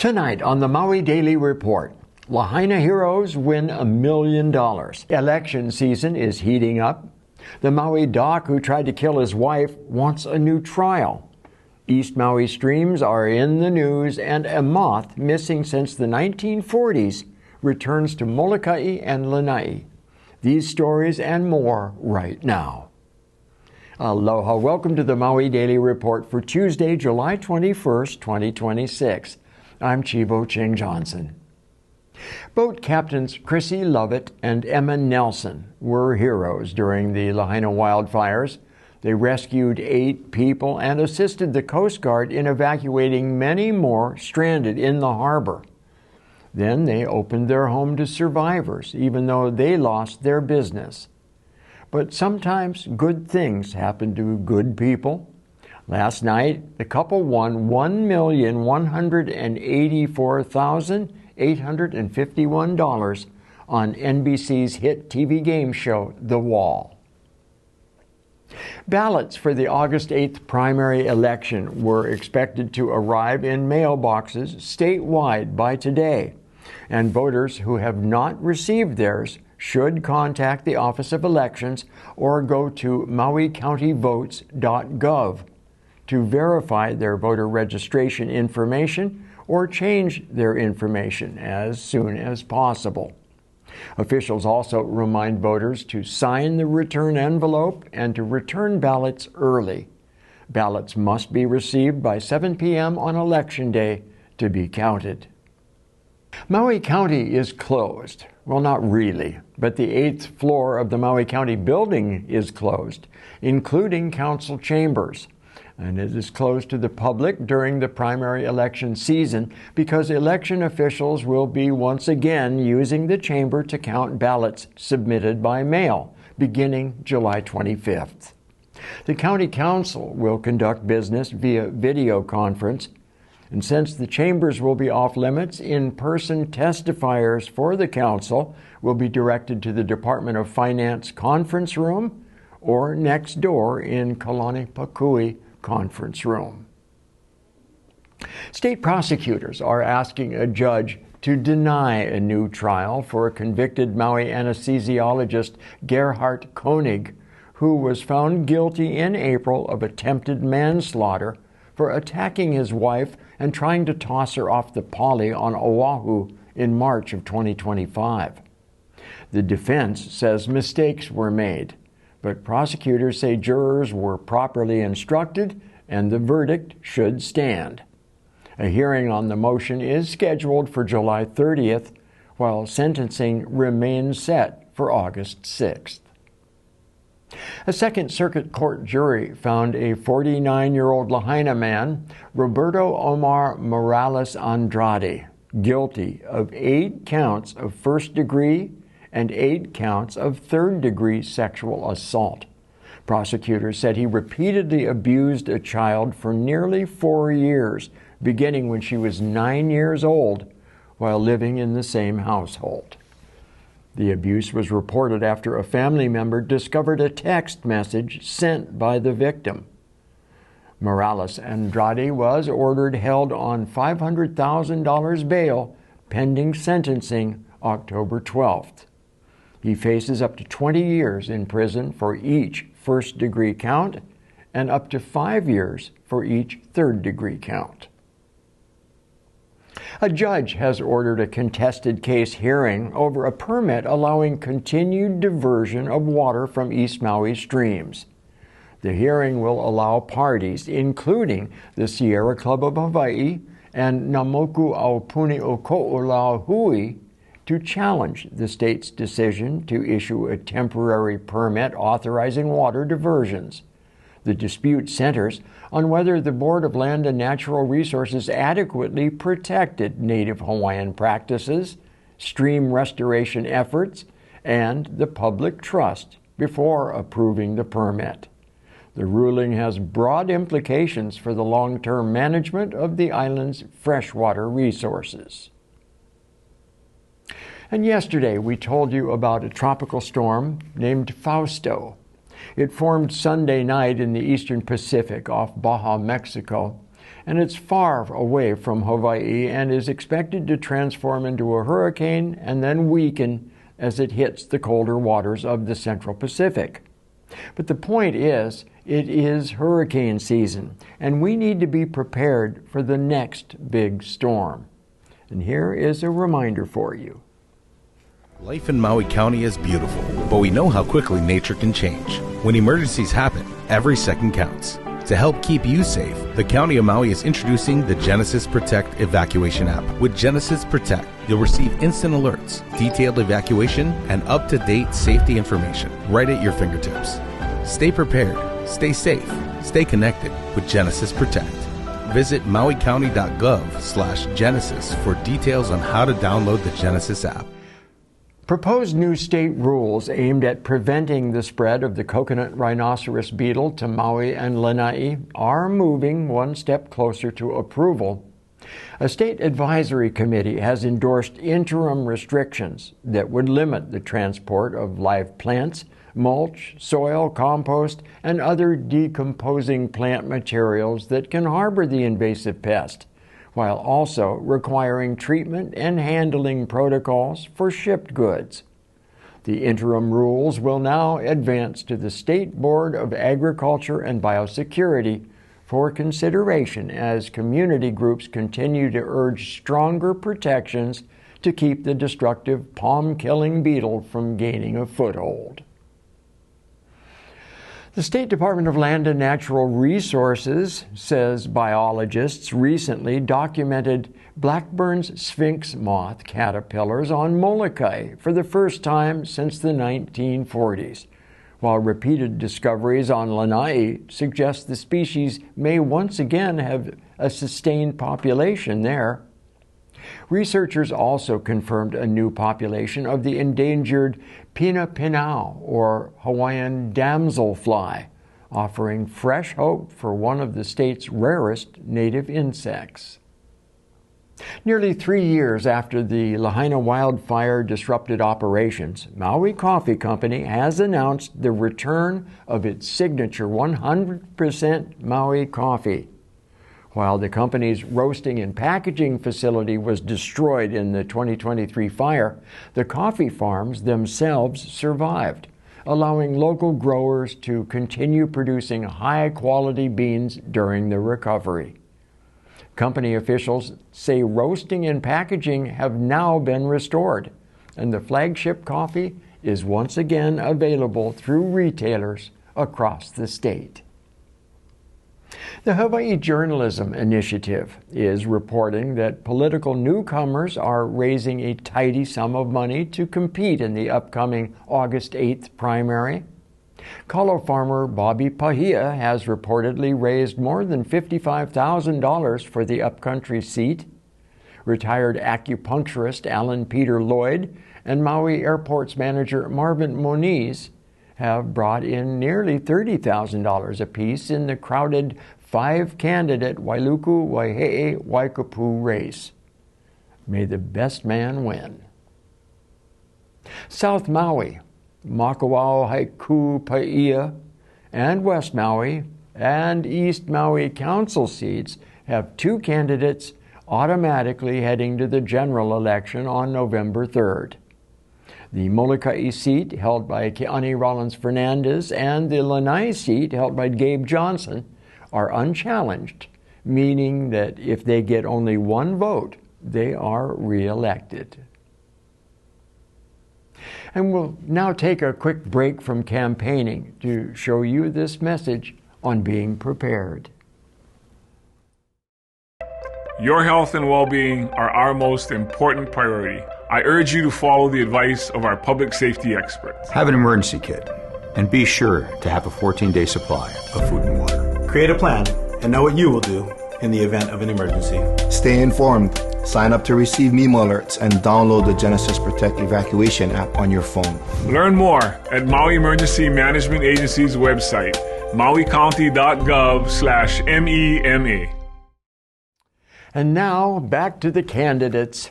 Tonight on the Maui Daily Report, Lahaina heroes win $1 million. Election season is heating up. The Maui doc who tried to kill his wife wants a new trial. East Maui streams are in the news, and a moth missing since the 1940s returns to Molokaʻi and Lanai. These stories and more right now. Aloha, welcome to the Maui Daily Report for Tuesday, July 21st, 2026. I'm Chivo Ching Johnson. Boat captains Chrissy Lovett and Emma Nelson were heroes during the Lahaina wildfires. They rescued 8 people and assisted the Coast Guard in evacuating many more stranded in the harbor. Then they opened their home to survivors, even though they lost their business. But sometimes good things happen to good people. Last night, the couple won $1,184,851 on NBC's hit TV game show, The Wall. Ballots for the August 8th primary election were expected to arrive in mailboxes statewide by today, and voters who have not received theirs should contact the Office of Elections or go to mauicountyvotes.gov to verify their voter registration information or change their information as soon as possible. Officials also remind voters to sign the return envelope and to return ballots early. Ballots must be received by 7 p.m. on Election Day to be counted. Maui County is closed. Well, not really, but the 8th floor of the Maui County building is closed, including council chambers. And it is closed to the public during the primary election season because election officials will be once again using the chamber to count ballots submitted by mail, beginning July 25th. The County Council will conduct business via video conference, and since the chambers will be off limits, in-person testifiers for the Council will be directed to the Department of Finance conference room or next door in Kalaniʻapakui conference room. State prosecutors are asking a judge to deny a new trial for a convicted Maui anesthesiologist Gerhardt Koenig, who was found guilty in April of attempted manslaughter for attacking his wife and trying to toss her off the pali on Oahu in March of 2025. The defense says mistakes were made, but prosecutors say jurors were properly instructed and the verdict should stand. A hearing on the motion is scheduled for July 30th, while sentencing remains set for August 6th. A Second Circuit Court jury found a 49-year-old Lahaina man, Roberto Omar Morales Andrade, guilty of 8 counts of first-degree and 8 counts of third-degree sexual assault. Prosecutors said he repeatedly abused a child for nearly 4 years, beginning when she was 9 years old, while living in the same household. The abuse was reported after a family member discovered a text message sent by the victim. Morales Andrade was ordered held on $500,000 bail pending sentencing October 12th. He faces up to 20 years in prison for each first-degree count and up to 5 years for each third-degree count. A judge has ordered a contested case hearing over a permit allowing continued diversion of water from East Maui streams. The hearing will allow parties, including the Sierra Club of Hawaii and Namoku Aupuni o Ko'olahui, to challenge the state's decision to issue a temporary permit authorizing water diversions. The dispute centers on whether the Board of Land and Natural Resources adequately protected Native Hawaiian practices, stream restoration efforts, and the public trust before approving the permit. The ruling has broad implications for the long-term management of the island's freshwater resources. And yesterday we told you about a tropical storm named Fausto. It formed Sunday night in the eastern Pacific off Baja, Mexico, and it's far away from Hawaii and is expected to transform into a hurricane and then weaken as it hits the colder waters of the Central Pacific. But the point is, it is hurricane season, and we need to be prepared for the next big storm. And here is a reminder for you. Life in Maui County is beautiful, but we know how quickly nature can change. When emergencies happen, every second counts. To help keep you safe, the County of Maui is introducing the Genesis Protect evacuation app. With Genesis Protect, you'll receive instant alerts, detailed evacuation, and up-to-date safety information right at your fingertips. Stay prepared, stay safe, stay connected with Genesis Protect. Visit mauicounty.gov/Genesis for details on how to download the Genesis app. Proposed new state rules aimed at preventing the spread of the coconut rhinoceros beetle to Maui and Lanai are moving one step closer to approval. A state advisory committee has endorsed interim restrictions that would limit the transport of live plants, mulch, soil, compost, and other decomposing plant materials that can harbor the invasive pest, while also requiring treatment and handling protocols for shipped goods. The interim rules will now advance to the State Board of Agriculture and Biosecurity for consideration as community groups continue to urge stronger protections to keep the destructive palm-killing beetle from gaining a foothold. The State Department of Land and Natural Resources says biologists recently documented Blackburn's sphinx moth caterpillars on Molokaʻi for the first time since the 1940s, while repeated discoveries on Lanai suggest the species may once again have a sustained population there. Researchers also confirmed a new population of the endangered pinapinau, or Hawaiian damselfly, offering fresh hope for one of the state's rarest native insects. Nearly 3 years after the Lahaina wildfire disrupted operations, Maui Coffee Company has announced the return of its signature 100% Maui coffee. While the company's roasting and packaging facility was destroyed in the 2023 fire, the coffee farms themselves survived, allowing local growers to continue producing high-quality beans during the recovery. Company officials say roasting and packaging have now been restored, and the flagship coffee is once again available through retailers across the state. The Hawaii Journalism Initiative is reporting that political newcomers are raising a tidy sum of money to compete in the upcoming August 8th primary. Kalo farmer Bobby Pahia has reportedly raised more than $55,000 for the upcountry seat. Retired acupuncturist Alan Peter Lloyd and Maui Airport's manager Marvin Moniz have brought in nearly $30,000 apiece in the crowded 5-candidate Wailuku Waihe'e Waikapu race. May the best man win. South Maui, Makawao Haiku Paia, and West Maui and East Maui council seats have 2 candidates automatically heading to the general election on November 3rd. The Molokaʻi seat, held by Keani Rollins Fernandez, and the Lanai seat, held by Gabe Johnson, are unchallenged, meaning that if they get only 1 vote, they are re-elected. And we'll now take a quick break from campaigning to show you this message on being prepared. Your health and well-being are our most important priority. I urge you to follow the advice of our public safety experts. Have an emergency kit, and be sure to have a 14-day supply of food and water. Create a plan and know what you will do in the event of an emergency. Stay informed. Sign up to receive memo alerts and download the Genesis Protect evacuation app on your phone. Learn more at Maui Emergency Management Agency's website, mauicounty.gov/MEMA. And now, back to the candidates.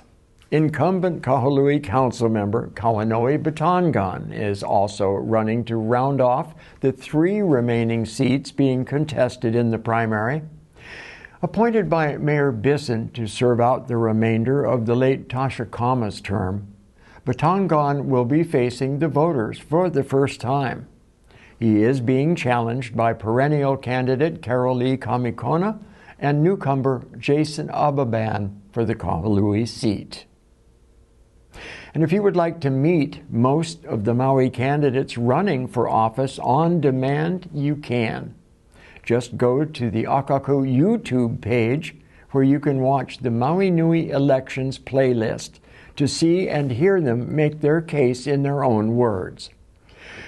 Incumbent Kahului Council member Kawanoi Batangan is also running to round off the 3 remaining seats being contested in the primary. Appointed by Mayor Bisson to serve out the remainder of the late Tasha Kama's term, Batangan will be facing the voters for the first time. He is being challenged by perennial candidate Carolee Kamikona and newcomer Jason Ababan for the Kahului seat. And if you would like to meet most of the Maui candidates running for office on demand, you can. Just go to the Akakū YouTube page where you can watch the Maui Nui elections playlist to see and hear them make their case in their own words.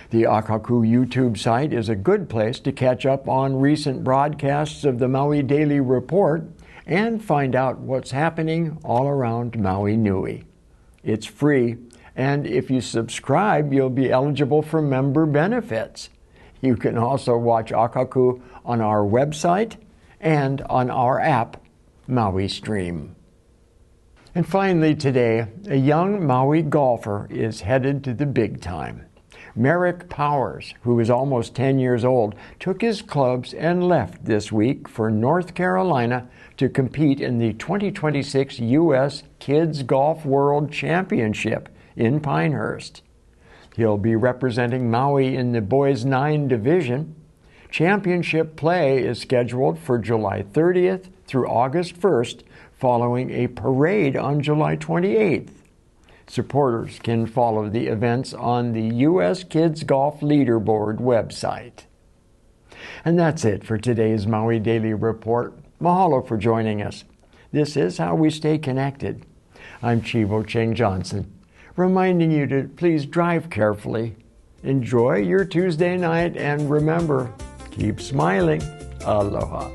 The Akakū YouTube site is a good place to catch up on recent broadcasts of the Maui Daily Report and find out what's happening all around Maui Nui. It's free, and if you subscribe, you'll be eligible for member benefits. You can also watch Akakū on our website and on our app, Maui Stream. And finally today, a young Maui golfer is headed to the big time. Merrick Powers, who is almost 10 years old, took his clubs and left this week for North Carolina to compete in the 2026 U.S. Kids Golf World Championship in Pinehurst. He'll be representing Maui in the Boys 9 division. Championship play is scheduled for July 30th through August 1st, following a parade on July 28th. Supporters can follow the events on the U.S. Kids Golf Leaderboard website. And that's it for today's Maui Daily Report. Mahalo for joining us. This is how we stay connected. I'm Chivo Cheng Johnson, reminding you to please drive carefully, enjoy your Tuesday night, and remember, keep smiling. Aloha.